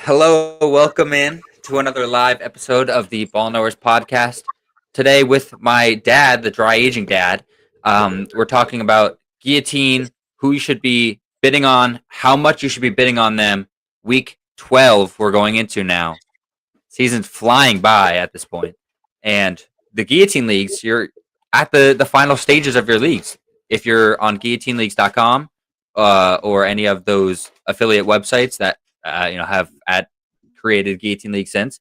Hello, welcome in to another live episode of the Ball Knowers podcast. Today, with my dad, the dry aging dad, we're talking about Guillotine, who you should be bidding on, how much you should be bidding on them. Week 12, we're going into now. Season's flying by at this point. And the Guillotine Leagues, you're at the final stages of your leagues. If you're on guillotineleagues.com or any of those affiliate websites that have created Guillotine League since,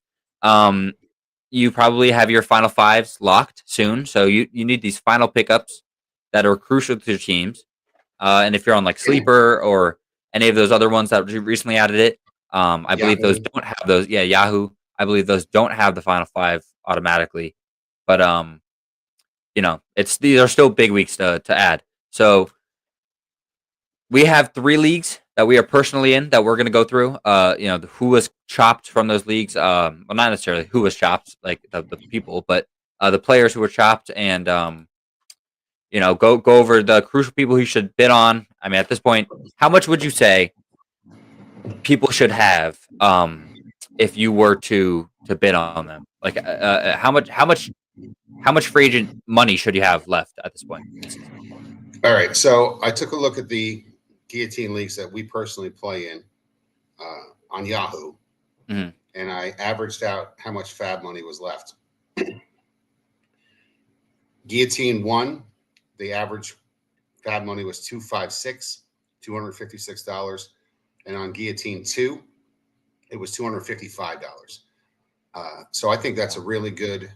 you probably have your final fives locked soon. So you need these final pickups that are crucial to your teams. And if you're on like Sleeper or any of those other ones that recently added it, I believe those Yahoo. don't have those. Yeah, Yahoo. I believe those don't have the final five automatically. But these are still big weeks to add. So we have 3 leagues that we are personally in that we're going to go through. Who was chopped from those leagues. Well, not necessarily who was chopped, like the people, but the players who were chopped, and go over the crucial people who should bid on. I mean, at this point, how much would you say people should have if you were to bid on them? Like, how much free agent money should you have left at this point this season? All right. So I took a look at the Guillotine leagues that we personally play in on Yahoo, Mm-hmm. and I averaged out how much FAAB money was left. Guillotine 1, the average FAAB money was $256, and on Guillotine 2, it was $255. So I think that's a really good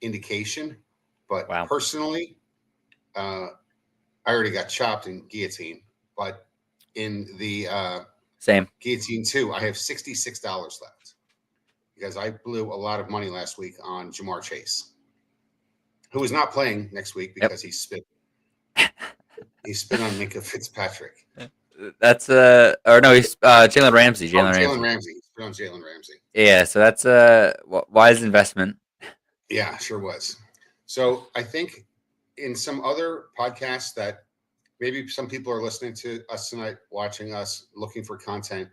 indication. But Wow. personally, I already got chopped in Guillotine, but in the Same. Guillotine 2, I have $66 left because I blew a lot of money last week on Jamar Chase, who is not playing next week because he spit on Minka Fitzpatrick. That's or no, he's Jalen Ramsey. Jalen Ramsey. He spit on Jalen Ramsey. Yeah, so that's a wise investment. Yeah, sure was. So I think in some other podcasts that maybe some people are listening to us tonight, watching us, looking for content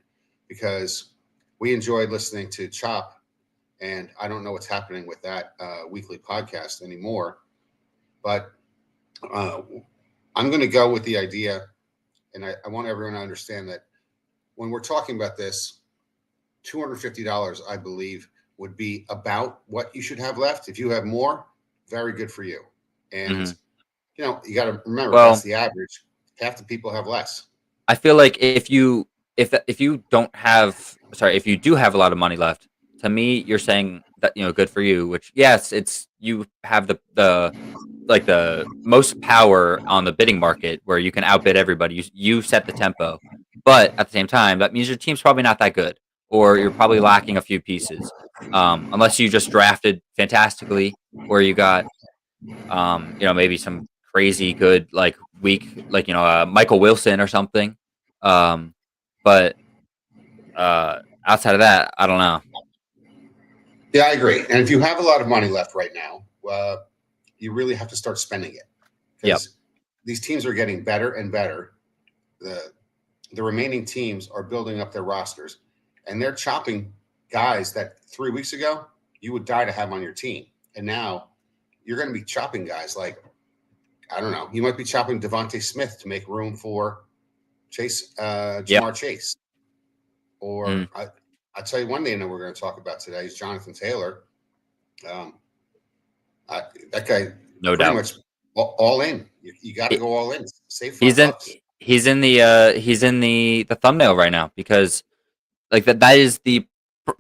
because we enjoyed listening to Chop, and I don't know what's happening with that weekly podcast anymore. But I'm going to go with the idea, and I want everyone to understand that when we're talking about this, $250, I believe, would be about what you should have left. If you have more, very good for you. And, you got to remember, that's the average. Half the people have less. I feel like if you do have a lot of money left, to me, you're saying that, good for you, which, yes, it's, you have the most power on the bidding market where you can outbid everybody. You set the tempo, but at the same time, that means your team's probably not that good, or you're probably lacking a few pieces, unless you just drafted fantastically, or you got, maybe some crazy good week, Michael Wilson or something. But outside of that, I don't know. Yeah, I agree. And if you have a lot of money left right now, you really have to start spending it because these teams are getting better and better. The remaining teams are building up their rosters, and they're chopping guys that 3 weeks ago you would die to have on your team, and now you're going to be chopping guys like, I don't know, you might be chopping Devontae Smith to make room for Jamar Chase, or I'll tell you one name that we're going to talk about today is Jonathan Taylor. That guy, no pretty doubt, much all in. You got to go all in. Save $5. He's in the thumbnail right now because that is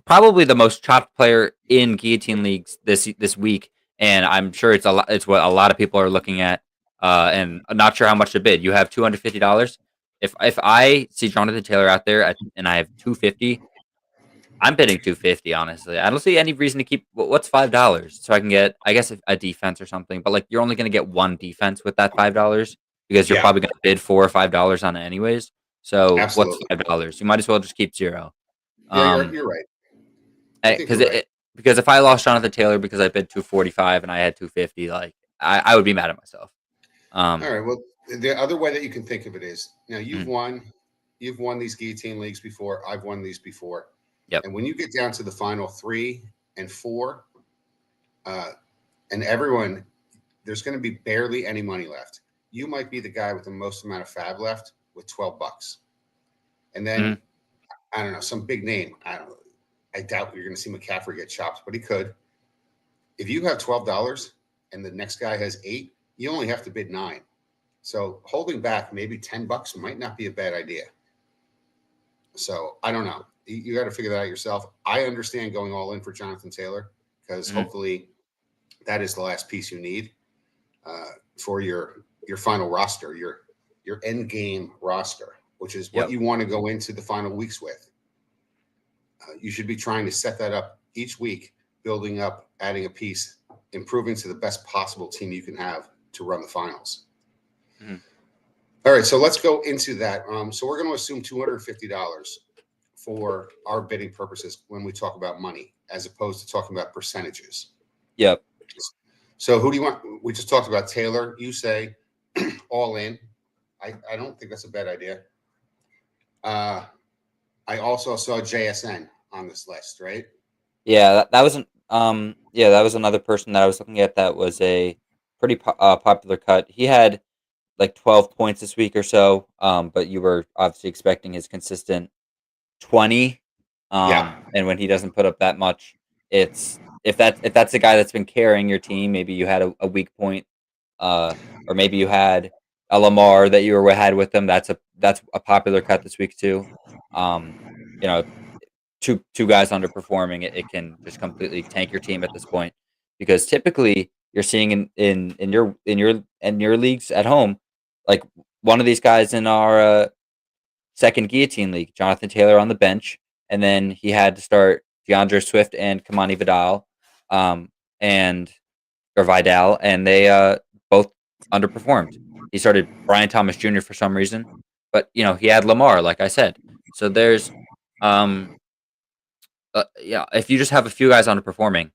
probably the most chopped player in Guillotine leagues this week, and I'm sure it's what a lot of people are looking at, and I'm not sure how much to bid. You have $250. If I see Jonathan Taylor out there and I have $250, I'm bidding $250. Honestly, I don't see any reason to keep. What's $5 so I can get, I guess, a defense or something. But you're only going to get one defense with that $5 because you're probably going to bid $4 or $5 on it anyways. So Absolutely. what's $5? You might as well just keep zero. Yeah, you're right. Because if I lost Jonathan Taylor because I bid $245 and I had $250, I would be mad at myself. All right. Well, the other way that you can think of it is, you've won these Guillotine leagues before. I've won these before. Yep. And when you get down to the final 3 and 4, and everyone, there's going to be barely any money left. You might be the guy with the most amount of FAAB left with $12. And then, I don't know, some big name. I doubt you're going to see McCaffrey get chopped, but he could. If you have $12 and the next guy has 8, you only have to bid 9. So holding back maybe $10 might not be a bad idea. So I don't know. You got to figure that out yourself. I understand going all in for Jonathan Taylor because hopefully that is the last piece you need for your final roster, your end game roster, which is what you want to go into the final weeks with. You should be trying to set that up each week, building up, adding a piece, improving to the best possible team you can have to run the finals. All right, so let's go into that. So we're going to assume $250 for our bidding purposes when we talk about money, as opposed to talking about percentages. Yep. So who do you want? We just talked about Taylor. You say all in. I don't think that's a bad idea. I also saw JSN on this list, right? Yeah, that was that was another person that I was looking at that was a pretty popular cut. He had like 12 points this week or so, but you were obviously expecting his consistent 20. And when he doesn't put up that much, it's if that's the guy that's been carrying your team, maybe you had a weak point, or maybe you had a Lamar that you had with them. That's a popular cut this week too. You know, two guys underperforming, it can just completely tank your team at this point, because typically you're seeing in your leagues at home, like one of these guys in our second Guillotine league, Jonathan Taylor on the bench, and then he had to start DeAndre Swift and Kamani Vidal, Vidal, and they both underperformed. He started Brian Thomas Jr. for some reason, but he had Lamar, like I said. So there's if you just have a few guys underperforming,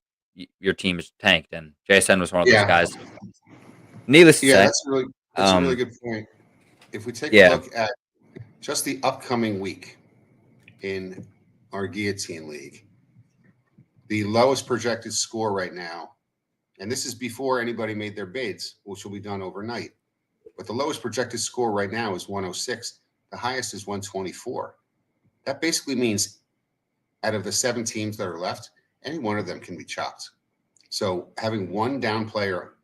your team is tanked, and JSN was one of those guys. Needless to say, that's a really good point. If we take a look at just the upcoming week in our Guillotine League, the lowest projected score right now, and this is before anybody made their bids, which will be done overnight, but the lowest projected score right now is 106. The highest is 124. That basically means out of the 7 teams that are left, any one of them can be chopped. So having one down player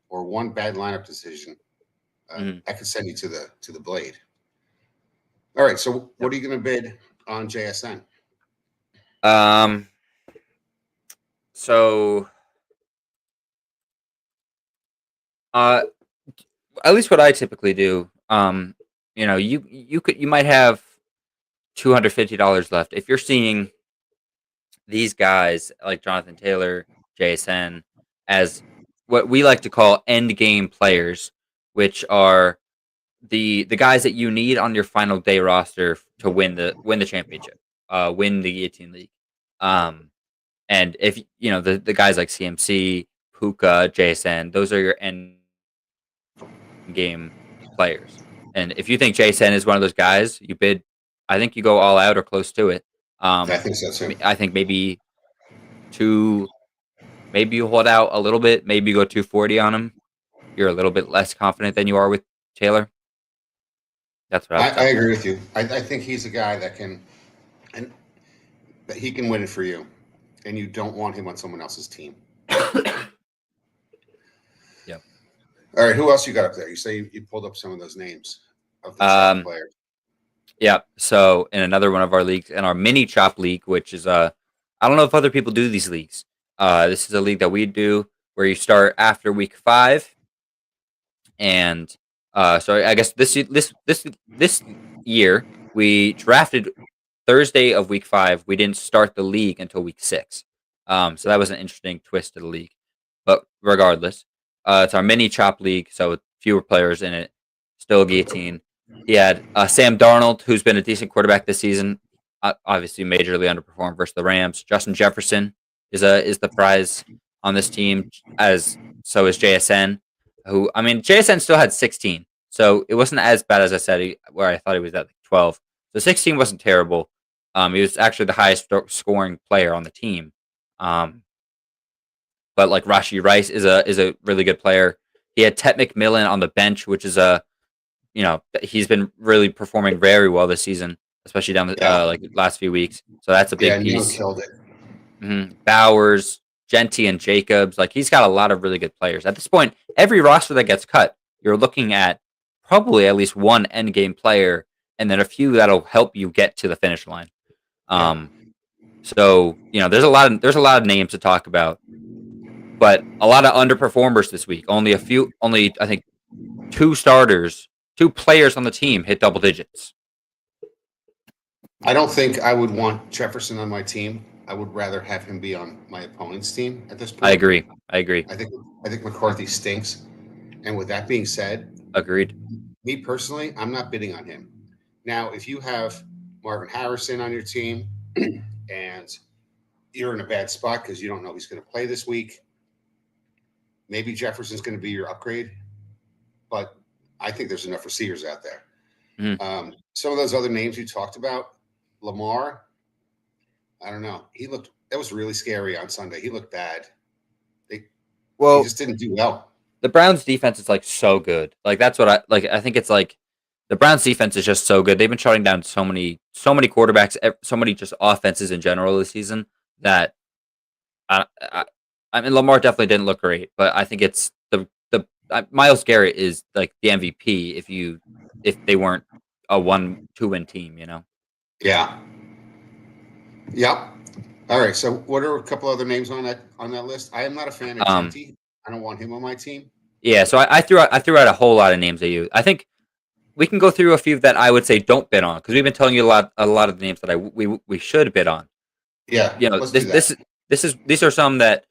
or one bad lineup decision, that could send you to the blade. All right. So what are you going to bid on JSN? So at least what I typically do, you might have $250 left. If you're seeing these guys like Jonathan Taylor, JSN, as what we like to call end game players, which are the guys that you need on your final day roster to win the championship, win the Guillotine League. And if the guys like CMC, Puka, JSN, those are your end game players. And if you think JSN is one of those guys, you bid. I think you go all out or close to it. I think so too. I think maybe you hold out a little bit. Maybe you go 240 on him. You're a little bit less confident than you are with Taylor. That's what I agree with you. I think he's a guy that he can win it for you, and you don't want him on someone else's team. Yep. All right, who else you got up there? You say you pulled up some of those names of the top players. Yeah. So in another one of our leagues, in our mini chop league, which is I don't know if other people do these leagues. This is a league that we do where you start after week 5, and so I guess this year we drafted Thursday of week 5. We didn't start the league until week 6. So that was an interesting twist to the league. But regardless, it's our mini chop league, so with fewer players in it. Still Guillotine. He had Sam Darnold, who's been a decent quarterback this season, obviously majorly underperformed versus the Rams. Justin Jefferson is the prize on this team, as so is JSN. JSN still had 16, so it wasn't as bad as I said, where I thought he was at 12. So 16 wasn't terrible. He was actually the highest scoring player on the team. But like Rashee Rice is a really good player. He had Tet McMillan on the bench, which is he's been really performing very well this season, especially down the Yeah. like last few weeks. So that's a big Neil piece. killed it. Bowers, Genty, and Jacobs. Like he's got a lot of really good players. At this point, every roster that gets cut, you're looking at probably at least one end game player, and then a few that'll help you get to the finish line. So there's a lot of names to talk about, but a lot of underperformers this week. Only I think two players on the team hit double digits. I don't think I would want Jefferson on my team. I would rather have him be on my opponent's team at this point. I agree. I think McCarthy stinks. And with that being said, agreed. Me personally, I'm not bidding on him. Now, if you have Marvin Harrison on your team and you're in a bad spot because you don't know he's going to play this week, maybe Jefferson's going to be your upgrade. But I think there's enough receivers out there. Some of those other names you talked about, Lamar, I don't know. That was really scary on Sunday. He looked bad. He just didn't do well. The Browns defense is like so good. Like that's what I think it's like the Browns defense is just so good. They've been shutting down so many quarterbacks, so many just offenses in general this season that I mean Lamar definitely didn't look great, but I think it's the Myles Garrett is like the MVP if they weren't a 1-2 win team, Yeah. Yep. All right. So, what are a couple other names on that list? I am not a fan of Genty. I don't want him on my team. Yeah. So I threw out a whole lot of names at you. I think we can go through a few that I would say don't bid on because we've been telling you a lot of the names that we should bid on. Yeah. These are some that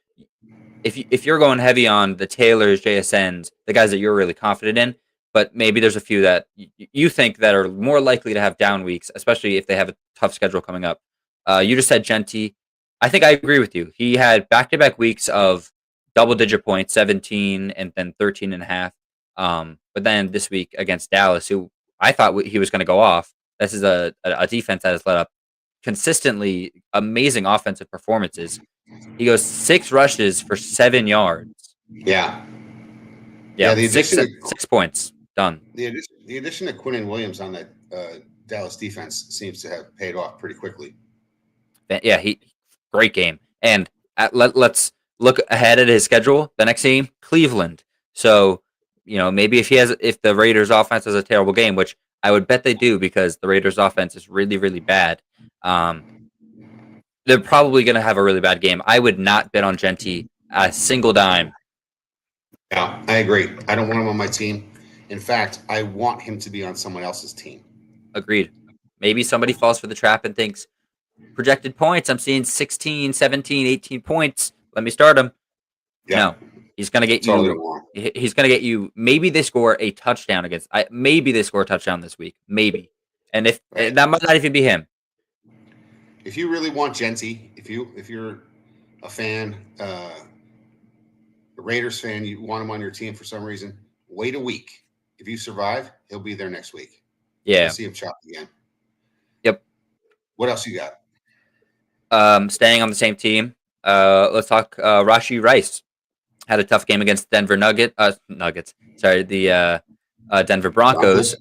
if you're going heavy on the Taylors, JSNs, the guys that you're really confident in, but maybe there's a few that you think that are more likely to have down weeks, especially if they have a tough schedule coming up. You just said Genty. I think I agree with you. He had back-to-back weeks of double-digit points, 17 and then 13 and a half. But then this week against Dallas, who I thought he was going to go off. This is a defense that has let up consistently amazing offensive performances. He goes 6 rushes for 7 yards. Yeah. The 6 points done. The addition of Quinnen Williams on that Dallas defense seems to have paid off pretty quickly. Yeah, great game. And let's look ahead at his schedule. The next game, Cleveland. So maybe if the Raiders offense has a terrible game, which I would bet they do because the Raiders offense is really, really bad. They're probably going to have a really bad game. I would not bet on Genty a single dime. Yeah, I agree. I don't want him on my team. In fact, I want him to be on someone else's team. Agreed. Maybe somebody falls for the trap and thinks, projected points, I'm seeing 16, 17, 18 points. Let me start him. Yeah. No, he's going to get you. He's going to get you. Maybe they score a touchdown maybe they score a touchdown this week. Maybe. And that might not even be him. If you really want Genty, if you're a fan, a Raiders fan, you want him on your team for some reason, wait a week. If you survive, he'll be there next week. Yeah. You'll see him chop again. Yep. What else you got? Staying on the same team. Let's talk Rashee Rice. Had a tough game against Denver Nuggets. Sorry, the Denver Broncos.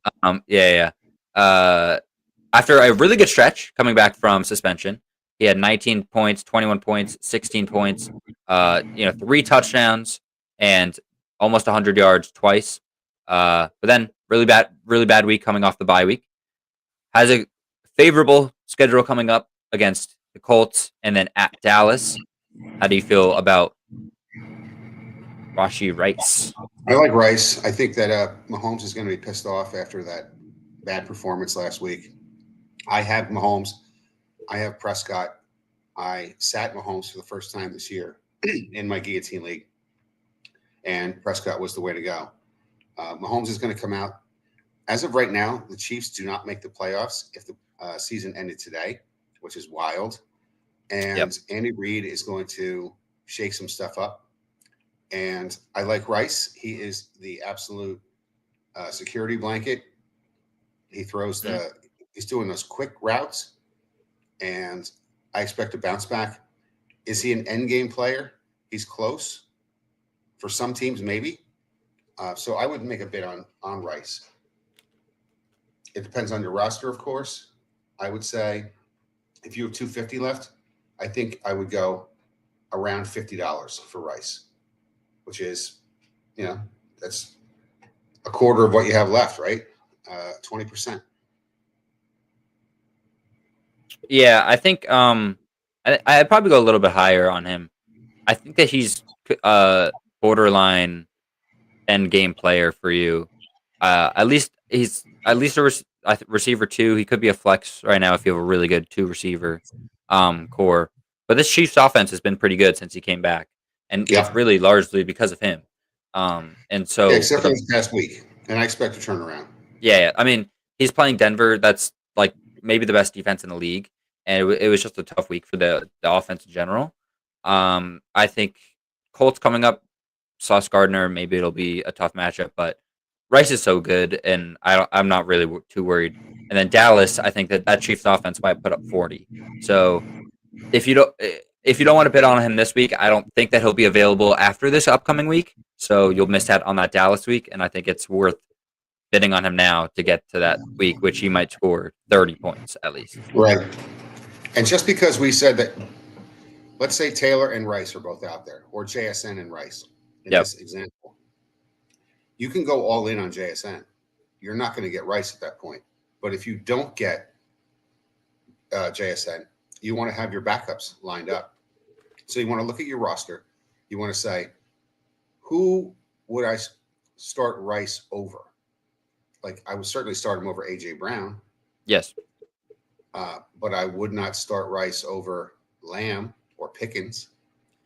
After a really good stretch coming back from suspension, he had 19 points, 21 points, 16 points, 3 touchdowns, and almost 100 yards twice. But then really bad week coming off the bye week. Has a favorable schedule coming up against the Colts and then at Dallas. How do you feel about Rashee Rice? I like Rice. I think that Mahomes is going to be pissed off after that bad performance last week. I have Mahomes. I have Prescott. I sat Mahomes for the first time this year in my Guillotine League, and Prescott was the way to go. Mahomes is going to come out. As of right now, the Chiefs do not make the playoffs if the season ended today, which is wild. And Andy Reid is going to shake some stuff up. And I like Rice. He is the absolute security blanket. He throws he's doing those quick routes, and I expect a bounce back. Is he an end game player? He's close. For some teams, maybe. So I would make a bid on Rice. It depends on your roster, of course. I would say if you have 250 left, I think I would go around $50 for Rice, which is, that's a quarter of what you have left, right? 20%. Yeah, I think I'd probably go a little bit higher on him. I think that he's borderline end game player for you. At least he's at least a receiver two. He could be a flex right now if you have a really good two receiver core. But this Chiefs offense has been pretty good since he came back, and it's Yeah. really largely because of him. And Yeah, so except for this past week. And I expect a turnaround. yeah, I mean he's playing Denver. That's like maybe the best defense in the league, and it was just a tough week for the offense in general. I think Colts coming up, Sauce Gardner, maybe it'll be a tough matchup, but Rice is so good, and I'm not really too worried. And then Dallas, I think that Chiefs offense might put up 40. So if you don't want to bet on him this week, I don't think that he'll be available after this upcoming week. So you'll miss out on that Dallas week, and I think it's worth bidding on him now to get to that week, which he might score 30 points at least. Right. And just because we said that, let's say Taylor and Rice are both out there, or JSN and Rice in this example, you can go all in on JSN. You're not going to get Rice at that point. But if you don't get JSN, you want to have your backups lined up. So you want to look at your roster. You want to say, who would I start Rice over? Like, I would certainly start him over A.J. Brown. Yes. But I would not start Rice over Lamb or Pickens.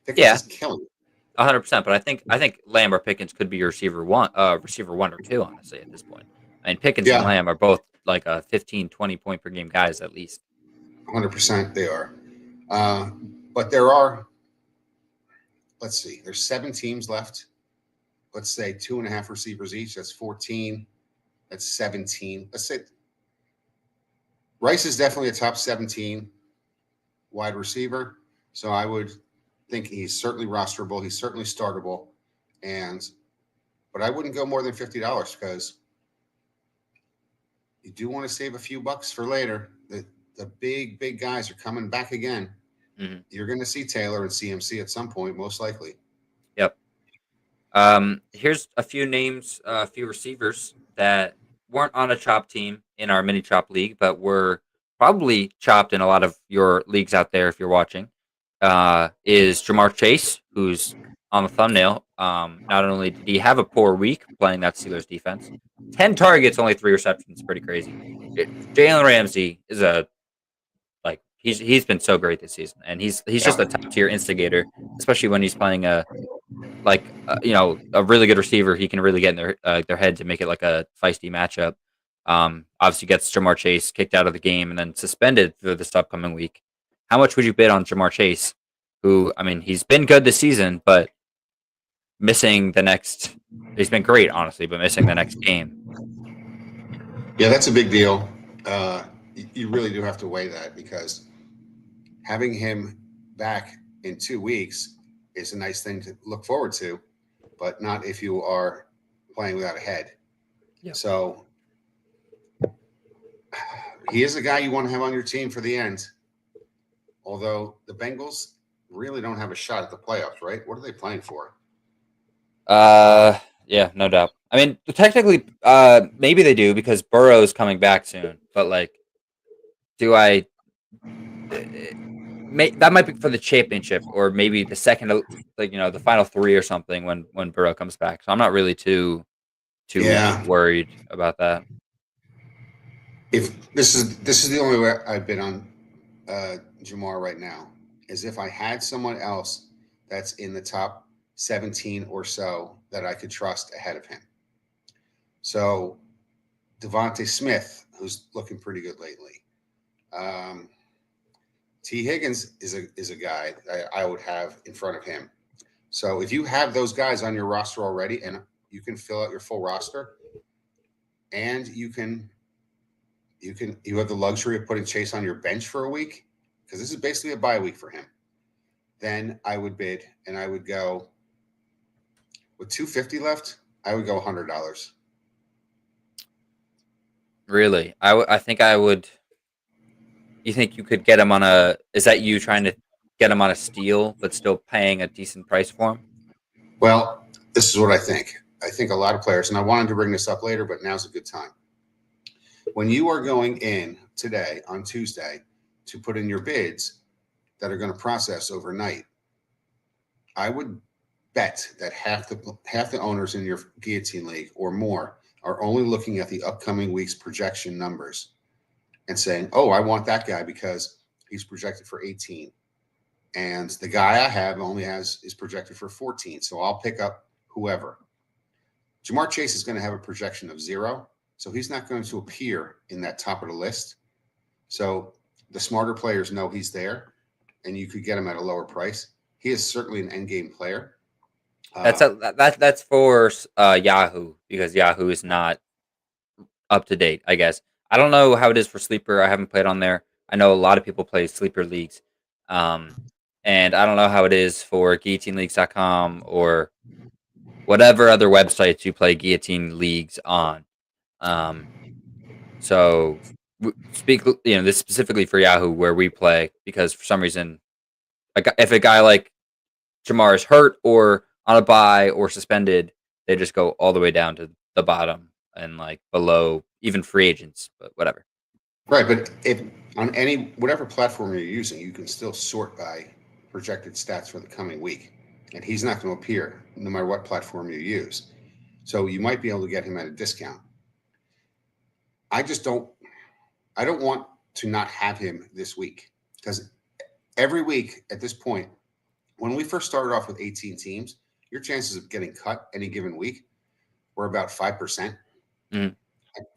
Pickens is killing it. 100%. But I think Lamb or Pickens could be your receiver one or two, honestly, at this point. I mean, Pickens and Lamb are both like a 15, 20 point per game guys at least. 100% they are. But there are, let's see, there's 7 teams left. Let's say 2.5 receivers each. That's 14. That's 17. Let's say Rice is definitely a top 17 wide receiver. So I would think he's certainly rosterable. He's certainly startable. But I wouldn't go more than $50 because you do want to save a few bucks for later. The big guys are coming back again. Mm-hmm. You're going to see Taylor and CMC at some point, most likely. Yep. Here's a few names, a few receivers that weren't on a chop team in our mini chop league, but were probably chopped in a lot of your leagues out there if you're watching. Is Jamar Chase, who's on the thumbnail. Not only did he have a poor week playing that Steelers defense, 10 targets, only 3 receptions, pretty crazy. Jalen Ramsey is he's been so great this season, and he's just a top tier instigator, especially when he's playing a really good receiver. He can really get in their head to make it like a feisty matchup. Obviously gets Jamar Chase kicked out of the game and then suspended for this upcoming week. How much would you bid on Jamar Chase, who, I mean, he's been good this season, but he's been great, honestly, but missing the next game. Yeah, that's a big deal. You really do have to weigh that because having him back in 2 weeks is a nice thing to look forward to, but not if you are playing without a head. Yep. So he is a guy you want to have on your team for the end. Although the Bengals really don't have a shot at the playoffs, right? What are they playing for? Yeah, no doubt. I mean, technically, maybe they do because Burrow's coming back soon. But that might be for the championship or maybe the second, the final 3 or something when Burrow comes back. So I'm not really too worried about that. If this is the only way I've been on Jamar right now, is if I had someone else that's in the top 17 or so that I could trust ahead of him. So Devontae Smith, who's looking pretty good lately. T. Higgins is a guy I would have in front of him. So if you have those guys on your roster already and you can fill out your full roster and you have the luxury of putting Chase on your bench for a week, because this is basically a bye week for him, then I would bid and I would go with 250 left. I would go $100. Really? I think I would. You think you could get him on a? Is that you trying to get him on a steal, but still paying a decent price for him? Well, this is what I think. I think a lot of players, and I wanted to bring this up later, but now's a good time. When you are going in today on Tuesday to put in your bids that are going to process overnight, I would bet that half the owners in your Guillotine League or more are only looking at the upcoming week's projection numbers and saying, "Oh, I want that guy because he's projected for 18, and the guy I have is projected for 14, so I'll pick up whoever." Jamar Chase is going to have a projection of 0, so he's not going to appear in that top of the list. So the smarter players know he's there, and you could get him at a lower price. He is certainly an end game player. That's for Yahoo, because Yahoo is not up to date, I guess. I don't know how it is for Sleeper. I haven't played on there. I know a lot of people play Sleeper leagues. And I don't know how it is for guillotineleagues.com or whatever other websites you play guillotine leagues on. So speak, this specifically for Yahoo where we play, because for some reason, if a guy like Jamar is hurt or on a bye or suspended, they just go all the way down to the bottom and like below even free agents, but whatever. Right, but if on whatever platform you're using, you can still sort by projected stats for the coming week, and he's not going to appear no matter what platform you use. So you might be able to get him at a discount. I don't want to not have him this week, because every week at this point, when we first started off with 18 teams, your chances of getting cut any given week were about 5%. Mm.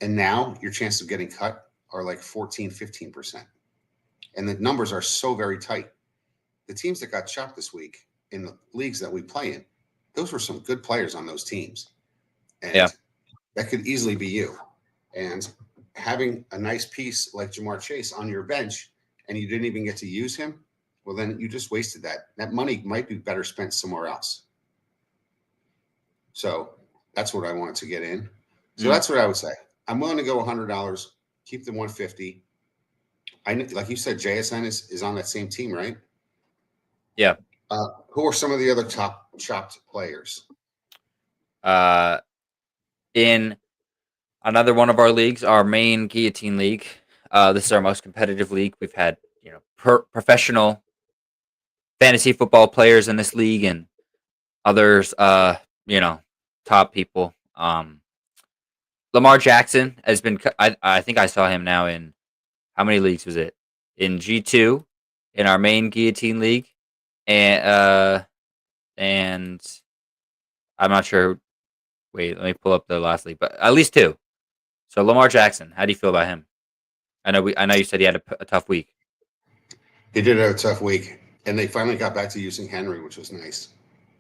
And now your chances of getting cut are like 14, 15%. And the numbers are so very tight. The teams that got chopped this week in the leagues that we play in, those were some good players on those teams. And that could easily be you. And having a nice piece like Jamar Chase on your bench and you didn't even get to use him, well, then you just wasted that. That money might be better spent somewhere else. So that's what I wanted to get in. So that's what I would say. I'm willing to go $100, keep the 150. Like you said, JSN is on that same team, right? Yeah. Who are some of the other top chopped players? In another one of our leagues, our main Guillotine League, this is our most competitive league. We've had professional fantasy football players in this league and others, top people. Lamar Jackson has been. I think I saw him now in how many leagues was it? In G2, in our main Guillotine League, and I'm not sure. Wait, let me pull up the last league, but at least 2. So Lamar Jackson, how do you feel about him? I know you said he had a tough week. He did have a tough week, and they finally got back to using Henry, which was nice.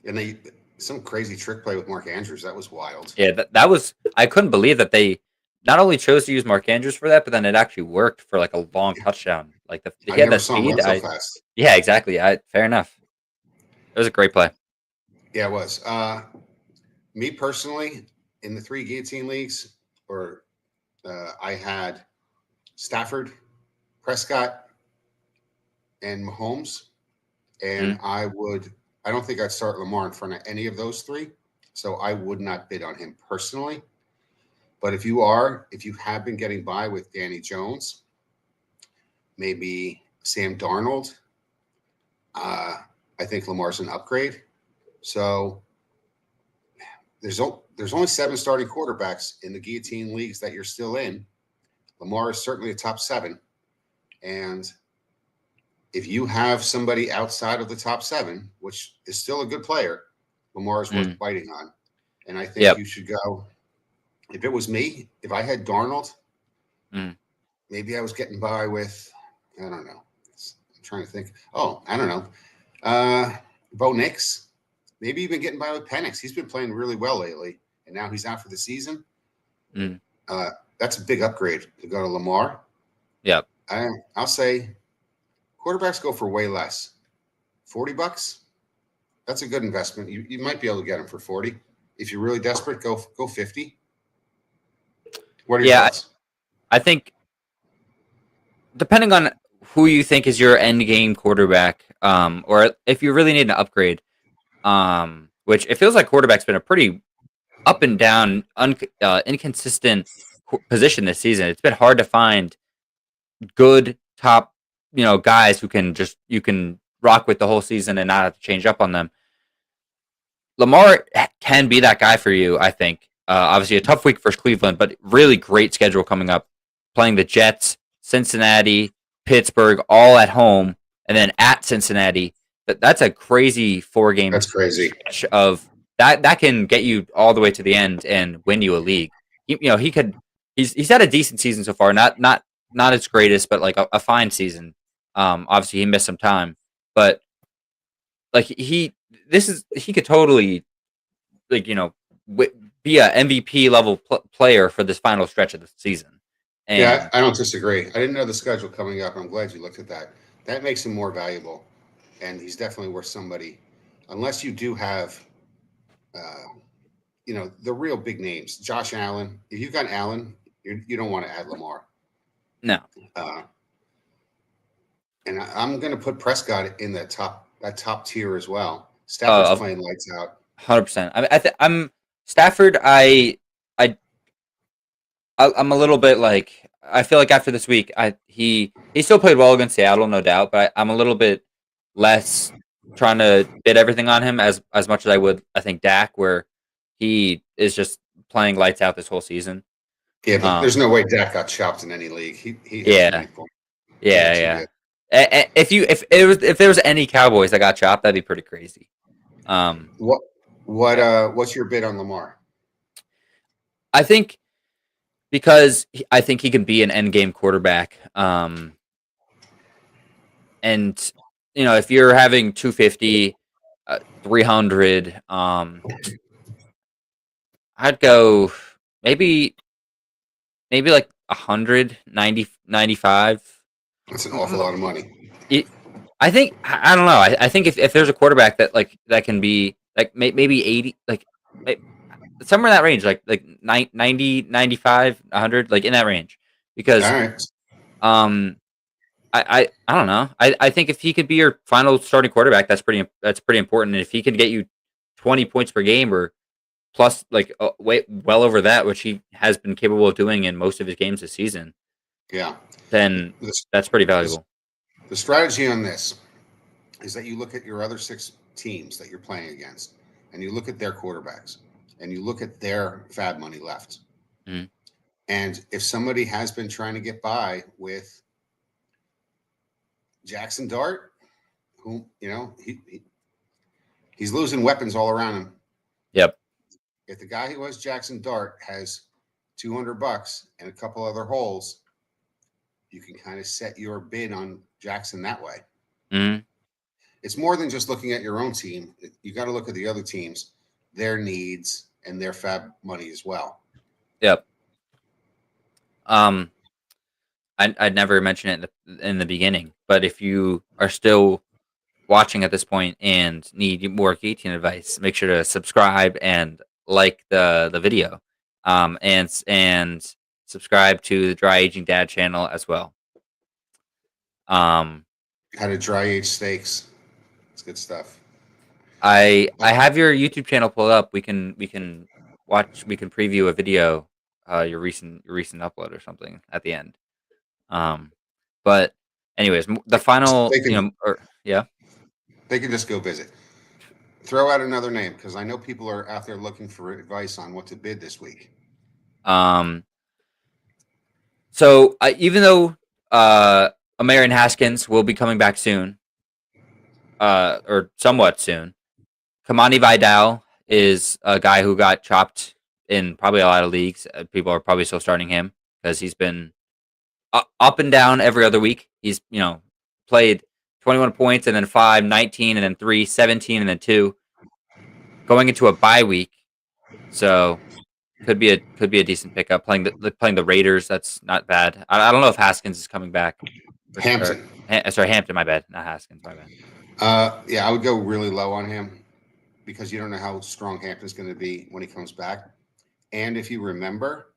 And some crazy trick play with Mark Andrews. That was wild. Yeah, that was. I couldn't believe that they not only chose to use Mark Andrews for that, but then it actually worked for like a long touchdown. Like he had that saw him speed. run so fast. Yeah, exactly. Fair enough. It was a great play. Yeah, it was. Me personally, in the 3 Guillotine leagues, I had Stafford, Prescott, and Mahomes, and I don't think I'd start Lamar in front of any of those 3, so I would not bid on him personally. But if you have been getting by with Danny Jones, maybe Sam Darnold, I think Lamar's an upgrade. So there's only 7 starting quarterbacks in the Guillotine leagues that you're still in. Lamar is certainly a top 7, and if you have somebody outside of the top 7, which is still a good player, Lamar is worth biting on. And I think you should go. If it was me, if I had Darnold, maybe I was getting by with, I don't know. I'm trying to think. Oh, I don't know. Bo Nix. Maybe even getting by with Penix. He's been playing really well lately, and now he's out for the season. That's a big upgrade to go to Lamar. Yep. I'll say Quarterbacks go for way less. $40. That's a good investment. You might be able to get them for 40. If you're really desperate, go 50. What are your thoughts? I think depending on who you think is your end game quarterback, or if you really need an upgrade, which it feels like quarterback's been a pretty up and down, inconsistent position this season. It's been hard to find good top, guys who can you can rock with the whole season and not have to change up on them. Lamar can be that guy for you, I think. Obviously, a tough week for Cleveland, but really great schedule coming up. Playing the Jets, Cincinnati, Pittsburgh, all at home, and then at Cincinnati. That's a crazy 4-game. That's crazy. Stretch of that can get you all the way to the end and win you a league. He could. He's had a decent season so far. Not its greatest, but like a fine season. Obviously he missed some time, but like he could totally be a MVP level player for this final stretch of the season. And yeah, I don't disagree. I didn't know the schedule coming up. I'm glad you looked at that. That makes him more valuable, and he's definitely worth somebody. Unless you do have, the real big names. Josh Allen. If you've got Allen, you don't want to add Lamar. No. And I'm going to put Prescott in that top tier as well. Stafford's playing lights out. 100%. I'm Stafford. I'm a little bit like, I feel like after this week, he still played well against Seattle, no doubt, but I'm a little bit less trying to bid everything on him as much as I would, I think, Dak, where he is just playing lights out this whole season. Yeah, but there's no way Dak got chopped in any league. He yeah. If there was any Cowboys that got chopped, that'd be pretty crazy. What's your bid on Lamar? I think because I think he can be an end game quarterback. And if you're having 250, 300, I'd go maybe like 100, 90, 95. That's an awful lot of money. I think, I don't know. I think if there's a quarterback that can be like maybe 80, like somewhere in that range, like 90, 95, 100, like in that range, because I don't know. I think if he could be your final starting quarterback, that's pretty important. And if he can get you 20 points per game or plus, like well over that, which he has been capable of doing in most of his games this season, then that's pretty valuable. The strategy on this is that you look at your other 6 teams that you're playing against, and you look at their quarterbacks, and you look at their FAAB money left. Mm-hmm. And if somebody has been trying to get by with Jackson Dart, who he's losing weapons all around him. Yep. If the guy who has Jackson Dart has $200 and a couple other holes, you can kind of set your bid on Jackson that way. Mm-hmm. It's more than just looking at your own team. You got to look at the other teams, their needs, and their FAAB money as well. Yep. I'd never mention it in the beginning, but if you are still watching at this point and need more Guillotine advice, make sure to subscribe and like the video, and subscribe to the DryAgingDad channel as well. How to dry age steaks. It's good stuff. I have your YouTube channel pulled up. We can preview a video, your recent upload or something at the end. But anyways, the final, they can just go visit. Throw out another name, because I know people are out there looking for advice on what to bid this week. So even though Amarian Haskins will be coming back soon, or somewhat soon, Kamani Vidal is a guy who got chopped in probably a lot of leagues. People are probably still starting him because he's been up and down every other week. He's played 21 points and then 5, 19 and then 3, 17 and then 2, going into a bye week. So could be a decent pickup. Playing the Raiders, that's not bad. I don't know if Haskins is coming back. Hampton. Sorry, Hampton. My bad. Not Haskins. My bad. Yeah, I would go really low on him because you don't know how strong Hampton's going to be when he comes back. And if you remember,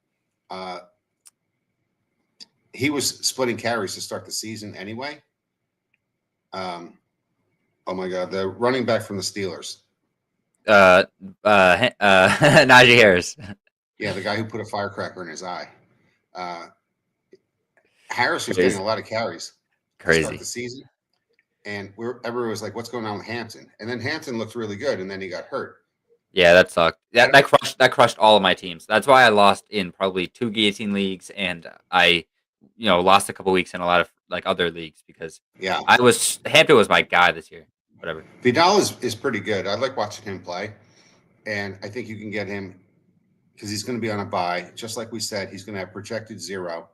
he was splitting carries to start the season anyway. Oh my God, the running back from the Steelers. Najee Harris. Yeah, the guy who put a firecracker in his eye. Harris was Crazy. getting a lot of carries to start the season. And everyone was like, what's going on with Hampton? And then Hampton looked really good, and then he got hurt. Yeah, that sucked. That crushed all of my teams. That's why I lost in probably 2 Guillotine leagues, and I, lost a couple weeks in a lot of like other leagues because Hampton was my guy this year. Whatever. Vidal is pretty good. I like watching him play, and I think you can get him because he's going to be on a bye. Just like we said, he's going to have projected 0.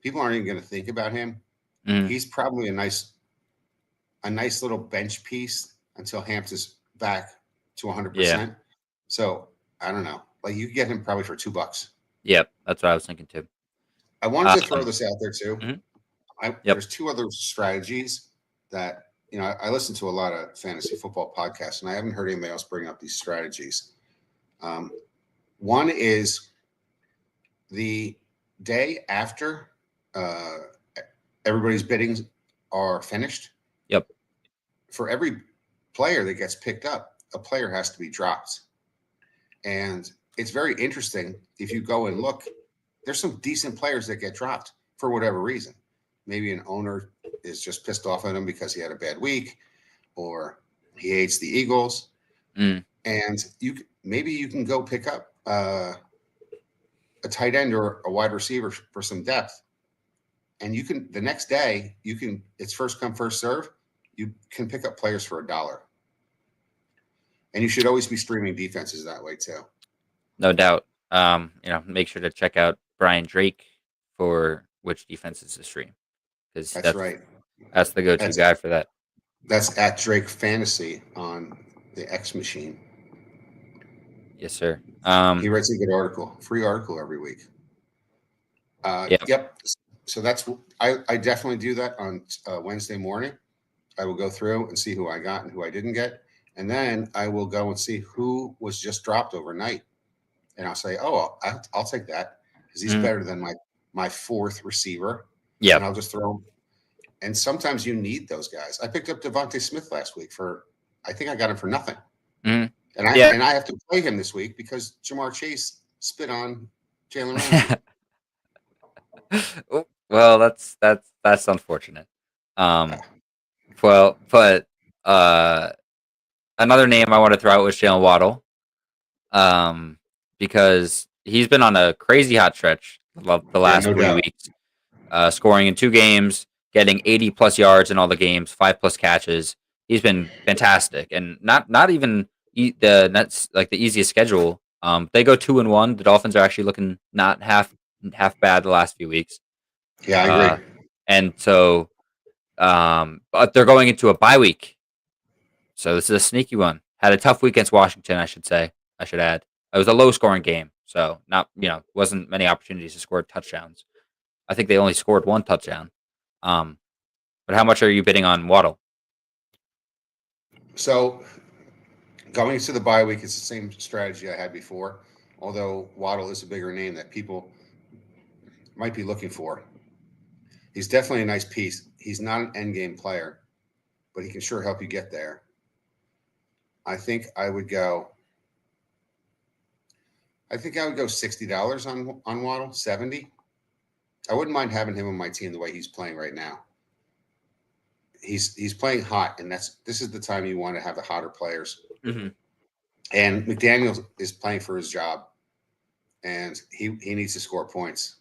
People aren't even going to think about him. He's probably a nice little bench piece until Hampton's back to 100%. Yeah. So I don't know. Like you could get him probably for $2. Yep, that's what I was thinking too. I wanted to throw this out there too. There's 2 other strategies that I listen to a lot of fantasy football podcasts, and I haven't heard anybody else bring up these strategies. One is the day after everybody's biddings are finished. Yep. For every player that gets picked up, a player has to be dropped. And it's very interesting. If you go and look, there's some decent players that get dropped for whatever reason. Maybe an owner is just pissed off at him because he had a bad week, or he hates the Eagles. And maybe you can go pick up a tight end or a wide receiver for some depth. And you can, the next day, it's first come, first serve. You can pick up players for $1. And you should always be streaming defenses that way too. No doubt. Make sure to check out Brian Drake for which defenses to stream. Because that's right. That's the go-to guy for that. That's at Drake Fantasy on the X machine. Yes, sir. He writes a good article, free article every week. Yep. So I definitely do that on Wednesday morning. I will go through and see who I got and who I didn't get. And then I will go and see who was just dropped overnight. And I'll say, oh, I'll take that because he's better than my 4th receiver. Yeah. And I'll just throw him. And sometimes you need those guys. I picked up Devontae Smith last week I think I got him for nothing. And I have to play him this week because Jamar Chase spit on Jalen Ramsey. Well, that's unfortunate. Well, but another name I want to throw out was Jalen Waddle, because he's been on a crazy hot stretch the last 3 weeks, scoring in 2 games, getting 80+ yards in all the games, 5+ catches. He's been fantastic, and not even that's like the easiest schedule. They go 2-1. The Dolphins are actually looking not half bad the last few weeks. Yeah, I agree. And so, but they're going into a bye week. So this is a sneaky one. Had a tough week against Washington, I should add. It was a low-scoring game, so wasn't many opportunities to score touchdowns. I think they only scored 1 touchdown. But how much are you bidding on Waddle? So going into the bye week, it's the same strategy I had before, although Waddle is a bigger name that people might be looking for. He's definitely a nice piece. He's not an end game player, but he can sure help you get there. I think I would go $60 on Waddle, $70. I wouldn't mind having him on my team the way he's playing right now. He's playing hot, and this is the time you want to have the hotter players. Mm-hmm. And McDaniel is playing for his job, and he needs to score points.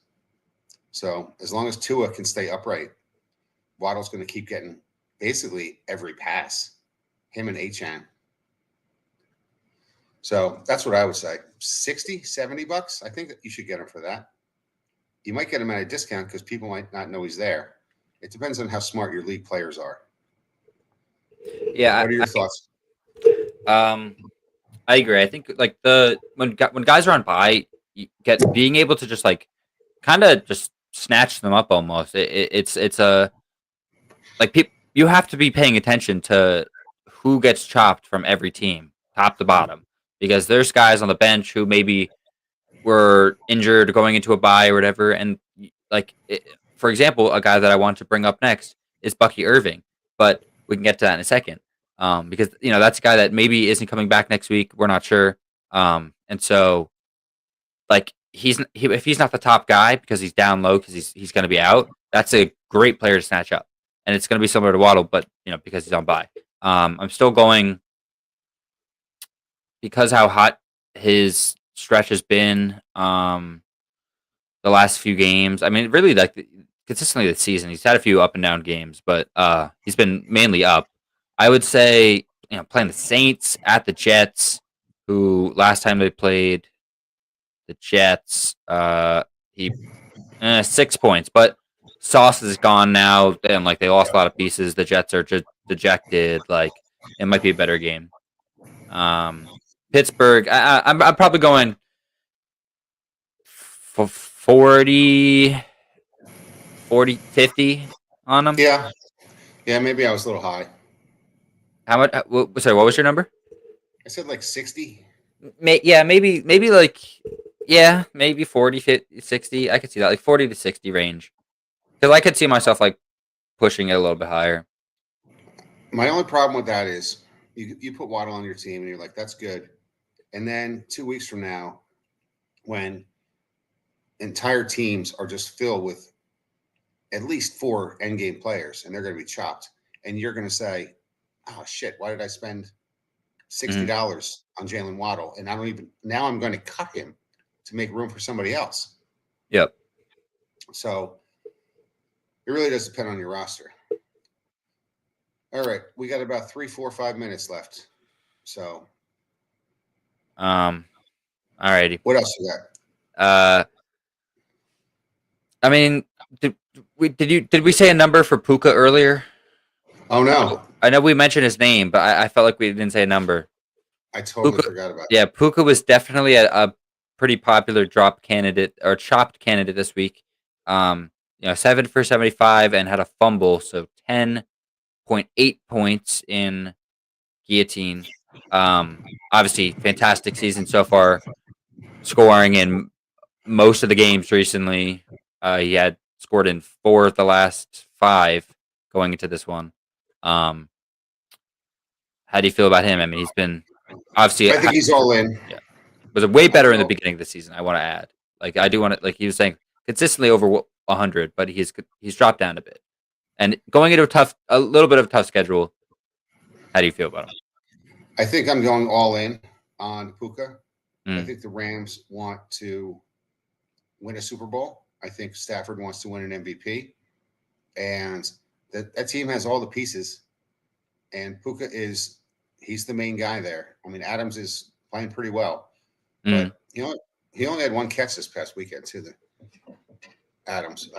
So as long as Tua can stay upright, Waddle's going to keep getting basically every pass, him and Achane. So that's what I would say. $60, $70. I think that you should get him for that. You might get him at a discount because people might not know he's there. It depends on how smart your league players are. Yeah. What are your thoughts? I agree. I think like when guys are on bye, being able to just like kind of just snatch them up almost. It's a like you have to be paying attention to who gets chopped from every team, top to bottom, because there's guys on the bench who maybe were injured going into a bye or whatever, and for example, a guy that I want to bring up next is Bucky Irving, but we can get to that in a second, because that's a guy that maybe isn't coming back next week. We're not sure, and so like if he's not the top guy because he's down low because he's going to be out, that's a great player to snatch up, and it's going to be similar to Waddle, but because he's on bye. I'm still going because how hot his stretch has been. The last few games. I mean, really, consistently this season, he's had a few up and down games, but he's been mainly up. I would say, playing the Saints at the Jets, who last time they played the Jets, he 6 points, but Sauce is gone now, and they lost a lot of pieces. The Jets are just dejected. It might be a better game. Pittsburgh, I'm probably going for 40, 50 on them. Yeah, maybe I was a little high. How much? Sorry, what was your number? I said 60. Maybe maybe 40, 50, 60. I could see that 40 to 60 range, because I could see myself pushing it a little bit higher. My only problem with that is you put Waddle on your team and you're like, that's good, and then 2 weeks from now, when entire teams are just filled with at least 4 endgame players and they're going to be chopped, and you're going to say, oh shit, why did I spend $60 on Jalen Waddle, and now I'm going to cut him to make room for somebody else. Yep. So it really does depend on your roster. All right, we got about 3, 4, 5 minutes left. So all righty. What else you got? I mean, did we say a number for Puka earlier? Oh no, I know we mentioned his name, but I felt like we didn't say a number. I totally forgot about that. Yeah, Puka was definitely a pretty popular drop candidate or chopped candidate this week. 7 for 75 and had a fumble, so 10.8 points in Guillotine. Obviously, fantastic season so far, scoring in most of the games recently. He had scored in 4 of the last 5 going into this one. How do you feel about him? I mean, he's been obviously. I think he's all in. Yeah, was way better in the beginning of the season. I want to add, I do want to, he was saying consistently over 100, but he's dropped down a bit. And going into a little bit of a tough schedule. How do you feel about him? I think I'm going all in on Puka. I think the Rams want to win a Super Bowl. I think Stafford wants to win an MVP, and that team has all the pieces. And Puka he's the main guy there. I mean, Adams is playing pretty well, but he only had 1 catch this past weekend too. Adams.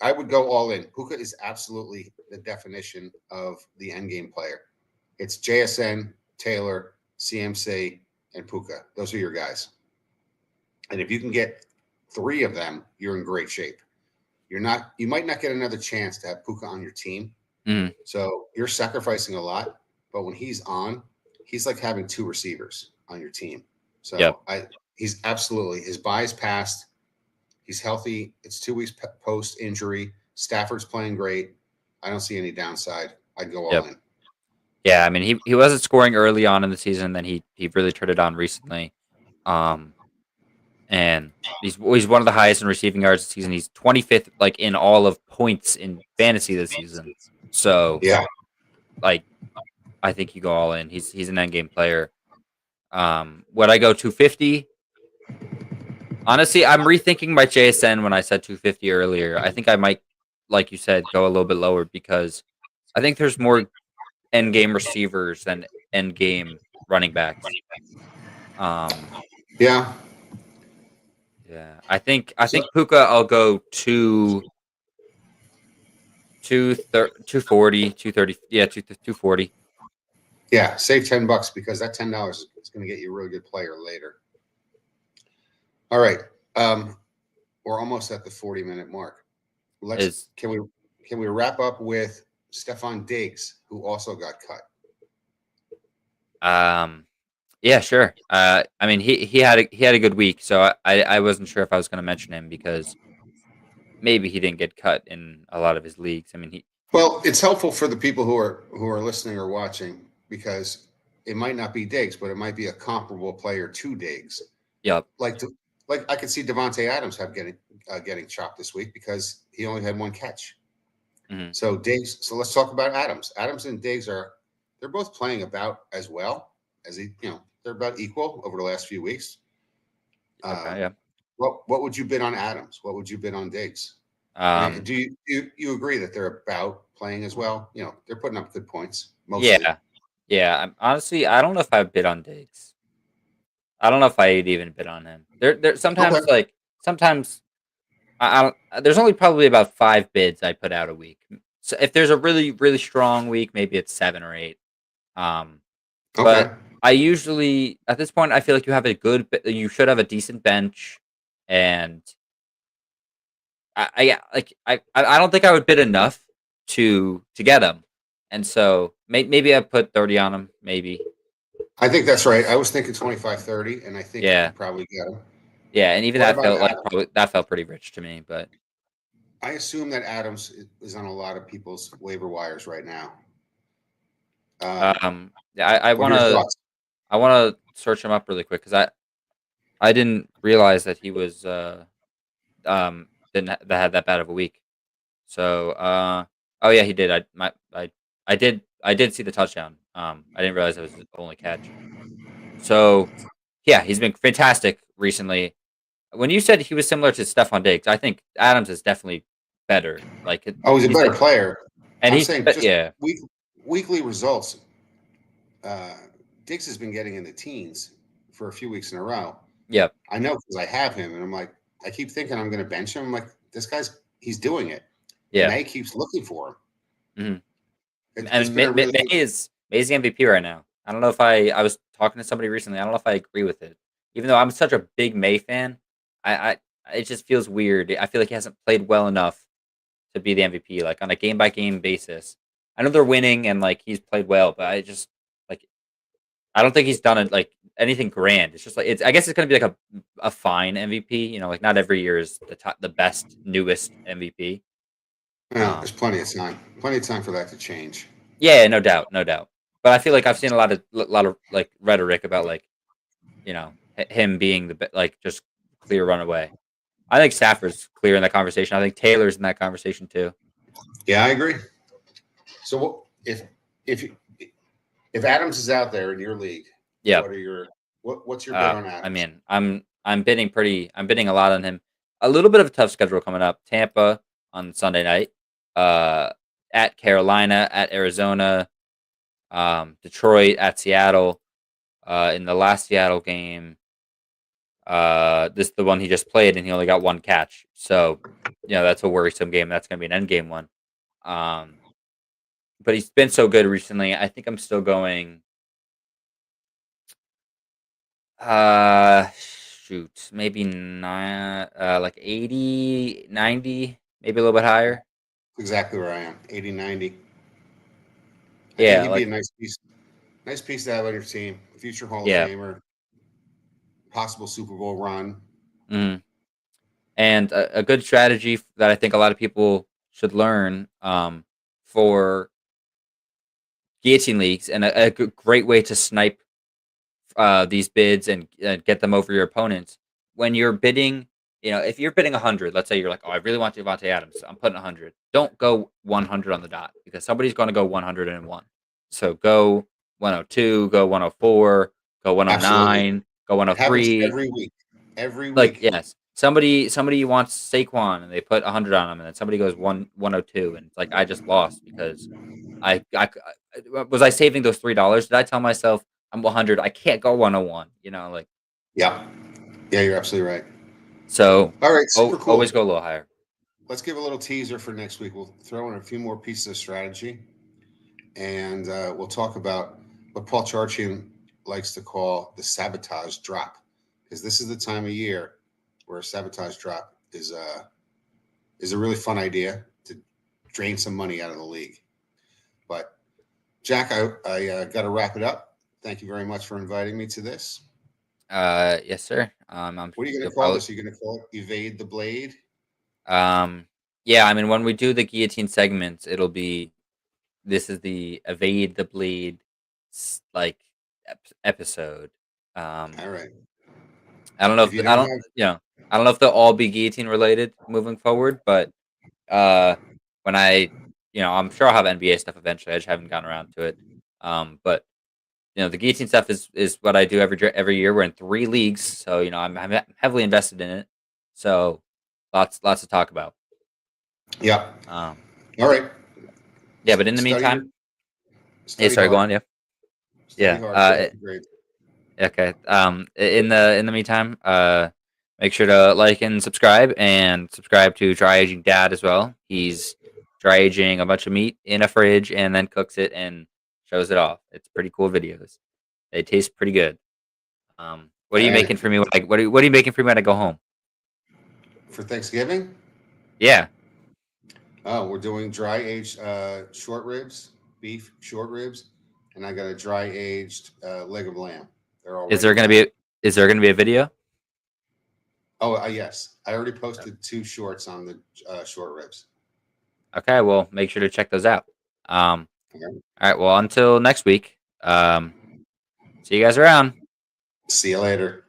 I would go all in. Puka is absolutely the definition of the endgame player. It's JSN, Taylor, CMC, and Puka. Those are your guys. And if you can get 3 of them, you're in great shape. You might not get another chance to have Puka on your team. So you're sacrificing a lot, but when he's on, he's like having 2 receivers on your team. So he's absolutely, his bye's passed. He's healthy. It's 2 weeks post injury. Stafford's playing great. I don't see any downside. I'd go all in. Yeah, I mean, he wasn't scoring early on in the season, then he really turned it on recently. And he's one of the highest in receiving yards this season. He's 25th in all of points in fantasy this season. So yeah, I think you go all in. He's an endgame player. Would I go 250? Honestly, I'm rethinking my JSN when I said 250 earlier. I think I might, like you said, go a little bit lower because I think there's more end game receivers than end game running backs. Yeah. I think Puka, I'll go 240, 230. Yeah, 240. Yeah, save $10 because that $10 is going to get you a really good player later. All right. We're almost at the 40-minute mark. Can we wrap up with Stephon Diggs, who also got cut. Yeah, sure. I mean, he had a good week, so I wasn't sure if I was going to mention him because maybe he didn't get cut in a lot of his leagues. I mean, Well, it's helpful for the people who are listening or watching because it might not be Diggs, but it might be a comparable player to Diggs. yep. Like I could see Devontae Adams getting chopped this week because he only had one catch. Hmm. So Diggs. So let's talk about Adams. Adams and Diggs they're both playing about as well as they're about equal over the last few weeks. Okay. Yeah. What would you bid on Adams? What would you bid on Diggs? I mean, Um. do you agree that they're about playing as well? They're putting up good points mostly. Yeah. Yeah. Honestly, I don't know if I bid on Diggs. I don't know if I'd even bid on him. There Okay. sometimes I don't. There's only probably about 5 bids I put out a week. So if there's a really really strong week, maybe it's 7 or 8. Um. But Okay. I usually at this point I feel like you should have a decent bench, and I don't think I would bid enough to get him, and so maybe I put 30 on him, maybe. I think that's right. I was thinking 25, 30, and I think you Yeah, could probably get him. yeah, and even What that about felt like Adams? probably that felt pretty rich to me, but I assume that Adams is on a lot of people's waiver wires right now. yeah, I What are your thoughts? wanna search him up really quick because I didn't realize that he was that had that bad of a week. So oh yeah, he did. I did see the touchdown. I didn't realize it was his only catch. So yeah, he's been fantastic recently. When you said he was similar to Stephon Diggs, I think Adams is definitely better. Like Oh, he's a he's better player. and I'm he's saying just yeah, weekly results. Uh, Diggs has been getting in the teens for a few weeks in a row. yep, I know because I have him, and I'm like, I keep thinking I'm going to bench him. I'm like, he's doing it, and yeah. May keeps looking for him. Mhm. It's And been a really May is May's the MVP right now. I don't know if I was talking to somebody recently. I don't know if I agree with it. Even though I'm such a big May fan, I it just feels weird. I feel like he hasn't played well enough to be the MVP, like on a game by game basis. I know they're winning and like he's played well, but like I don't think he's done it like anything grand. It's just like I guess it's gonna be like a fine MVP. Like not every year is the best newest MVP. there's Um, plenty of time for that to change. yeah, no doubt, no doubt. But I feel like I've seen a lot of like rhetoric about like him being like just clear runaway. I think Stafford's clear in that conversation. I think Taylor's in that conversation too. Yeah, I agree. So if if Adams is out there in your league, Yeah. what are your what's your bid on I Adams? mean, I'm bidding a lot on him. A little bit of a tough schedule coming up. Tampa on Sunday night. Uh, at Carolina, at Arizona, Detroit, at Seattle. In the last Seattle game, this is the one he just played, and he only got one catch. So, that's a worrisome game. That's going to be an end game one. Um, but he's been so good recently. I think I'm still going. Shoot, maybe not like 80, 90, maybe a little bit higher. Exactly where I am, 80, 90. I think Yeah, he'd be a like nice piece to have on your team. Future Hall of yeah. Famer, possible Super Bowl run. Mhm. And a good strategy that I think a lot of people should learn for guillotine leagues, and a great way to snipe these bids and get them over your opponents. When you're bidding, if you're bidding 100, let's say you're like, oh, I really want Devontae Adams, I'm putting 100. Don't go 100 on the dot because somebody's going to go 101. So go 102, go 104, go Absolutely, 109, go it happens 103. every week. Every Like week. yes, somebody wants Saquon and they put 100 on him, and then somebody goes 102, and it's like I just lost because was I saving those $3? Did I tell myself I'm 100? I can't go 101. Like Yeah, yeah, you're absolutely right. so. All right, super Always cool. go a little higher. Let's give a little teaser for next week. We'll throw in a few more pieces of strategy, and we'll talk about what Paul Charchian likes to call the sabotage drop, because this is the time of year where a sabotage drop is a really fun idea to drain some money out of the league. But Jack, I got to wrap it up. Thank you very much for inviting me to this. Yes, sir. What are you going You'll to call probably this? Are you going to call it Evade the Blade? yeah. I mean, when we do the guillotine segments, it'll be this is the evade the bleed like episode. All right. I don't know If if you I don't don't have, I don't know if they'll all be guillotine related moving forward, but uh, when I'm sure I'll have NBA stuff eventually. I just haven't gotten around to it. But the guillotine stuff is what I do every year. We're in 3 leagues, so I'm heavily invested in it. So lots to talk about. yeah. Um, All right. yeah, but in the Study, meantime, yeah, study sorry, go hard. on, yeah, Study yeah. hard. Get up to grade. Okay. In the meantime, make sure to like and subscribe to Dry Aging Dad as well. He's dry aging a bunch of meat in a fridge and then cooks it and shows it off. It's pretty cool videos. They taste pretty good. What are you making And for me? What are you making for me when I go home? for Thanksgiving, Yeah. we're doing dry aged short ribs, beef short ribs, and I got a dry aged leg of lamb. They're all Is ready there to gonna go. be is there gonna be a video? Oh, yes. I already posted 2 shorts on the short ribs. Okay. Well, make sure to check those out. Um. Okay. All right. Well, until next week. See you guys around. See you later.